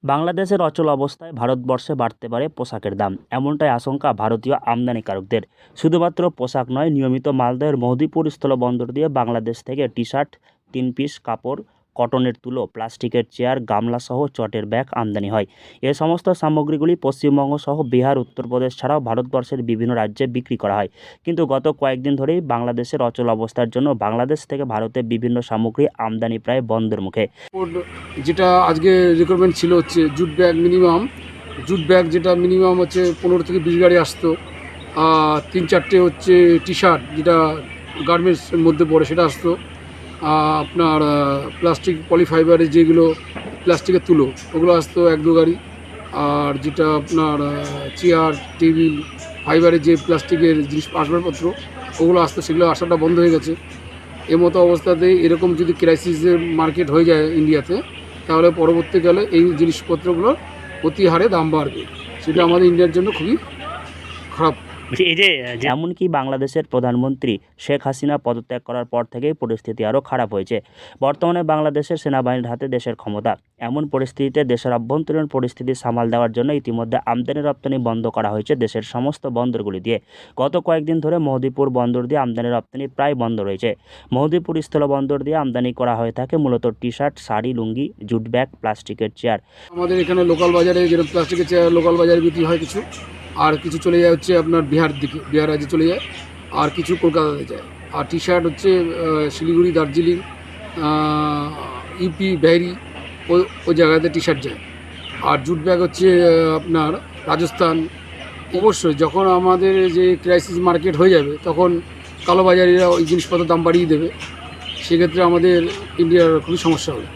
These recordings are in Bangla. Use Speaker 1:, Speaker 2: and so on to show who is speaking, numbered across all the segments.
Speaker 1: বাংলাদেশের অচল অবস্থায় ভারতবর্ষে বাড়তে পারে পোশাকের দাম, এমনটাই আশঙ্কা ভারতীয় আমদানিকারকদের। শুধুমাত্র পোশাক নয়, নিয়মিত মালদহের মহদীপুর স্থলবন্দর দিয়ে বাংলাদেশ থেকে টি-শার্ট, 3 পিস কাপড়, কটনের তুলো, প্লাস্টিকের চেয়ার, গামলাসহ চটের ব্যাগ আমদানি হয়। এ সমস্ত সামগ্রীগুলি পশ্চিমবঙ্গ সহ বিহার, উত্তরপ্রদেশ ছাড়াও ভারতবর্ষের বিভিন্ন রাজ্যে বিক্রি করা হয়। কিন্তু গত কয়েকদিন ধরেই বাংলাদেশের অচল অবস্থার জন্য বাংলাদেশ থেকে ভারতে বিভিন্ন সামগ্রী আমদানি প্রায় বন্ধের মুখে।
Speaker 2: যেটা আজকে রিকোয়ারমেন্ট ছিল হচ্ছে jute bag minimum, jute bag যেটা মিনিমাম হচ্ছে 15 থেকে 20 গাড়ি আসতো। 3-4টে হচ্ছে টি শার্ট যেটা গার্মেন্টসের মধ্যে পড়ে সেটা আসতো। আপনার প্লাস্টিক পলিফাইবারের যেগুলো প্লাস্টিকের তুলো ওগুলো আসতো 1-2 গাড়ি। আর যেটা আপনার চেয়ার টেবিল ফাইবারের যে প্লাস্টিকের জিনিস আসবাবপত্র ওগুলো আসতো, সেগুলো আসাটা বন্ধ হয়ে গেছে। মতো অবস্থাতে এরকম যদি ক্রাইসিসের মার্কেট হয়ে যায় ইন্ডিয়াতে, তাহলে পরবর্তীকালে এই জিনিসপত্রগুলোর অতি হারে দাম বাড়বে, সেটা আমাদের ইন্ডিয়ার জন্য খুবই খারাপ।
Speaker 1: এই যে এমনকি বাংলাদেশের প্রধানমন্ত্রী শেখ হাসিনা পদত্যাগ করার পর থেকেই পরিস্থিতি আরও খারাপ হয়েছে। বর্তমানে বাংলাদেশের সেনাবাহিনীর হাতে দেশের ক্ষমতা। এমন পরিস্থিতিতে দেশের অভ্যন্তরীণ পরিস্থিতি সামাল দেওয়ার জন্য ইতিমধ্যে আমদানি রপ্তানি বন্ধ করা হয়েছে দেশের সমস্ত বন্দরগুলি দিয়ে। গত কয়েকদিন ধরে মহদীপুর বন্দর দিয়ে আমদানি রপ্তানি প্রায় বন্ধ রয়েছে। মহদীপুর স্থলবন্দর দিয়ে আমদানি করা হয়ে থাকে মূলত টি-শার্ট, শাড়ি, লুঙ্গি, জুট ব্যাগ, প্লাস্টিকের চেয়ার।
Speaker 2: আমাদের এখানে লোকাল বাজারে যেরকম প্লাস্টিকের চেয়ার লোকাল বাজারে বিক্রি হয় কিছু, আর কিছু চলে যায় হচ্ছে আপনার বিহার দিকে, বিহার রাজ্যে চলে যায়, আর কিছু কলকাতাতে যায়। আর টি শার্ট হচ্ছে শিলিগুড়ি, দার্জিলিং, ইউপি, বেহারি ওই জায়গাতে টি শার্ট যায়। আর জুট ব্যাগ হচ্ছে আপনার রাজস্থান। অবশ্যই যখন আমাদের যে ক্রাইসিস মার্কেট হয়ে যাবে তখন কালোবাজারিরা ওই জিনিসপত্রের দাম বাড়িয়ে দেবে, সেক্ষেত্রে আমাদের ইন্ডিয়ার খুবই সমস্যা হবে।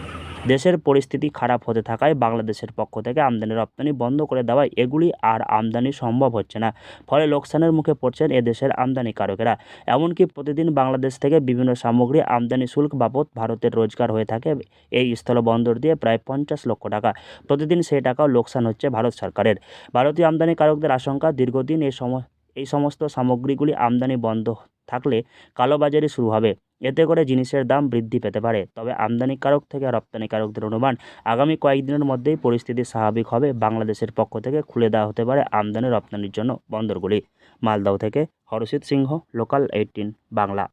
Speaker 1: দেশের পরিস্থিতি খারাপ হতে থাকায় বাংলাদেশের পক্ষ থেকে আমদানি রপ্তানি বন্ধ করে দেওয়ায় এগুলি আর আমদানি সম্ভব হচ্ছে না। ফলে লোকসানের মুখে পড়ছেন এদেশের আমদানিকারকেরা। এমনকি প্রতিদিন বাংলাদেশ থেকে বিভিন্ন সামগ্রী আমদানি শুল্ক বাবদ ভারতের রোজগার হয়ে থাকে এই স্থলবন্দর দিয়ে প্রায় 50 লক্ষ টাকা। প্রতিদিন সেই টাকাও লোকসান হচ্ছে ভারত সরকারের। ভারতীয় আমদানিকারকদের আশঙ্কা, দীর্ঘদিন এই সমস্ত সামগ্রীগুলি আমদানি বন্ধ থাকলে কালোবাজারি শুরু হবে। এতে করে জিনিসের দাম বৃদ্ধি পেতে পারে। তবে আমদানিকারক থেকে রপ্তানিকারকদের অনুমান, আগামী কয়েকদিনের মধ্যেই পরিস্থিতি স্বাভাবিক হবে। বাংলাদেশের পক্ষ থেকে খুলে দেওয়া হতে পারে আমদানি রপ্তানির জন্য বন্দরগুলি। মালদহ থেকে হরষিত সিংহ, লোকাল 18 বাংলা।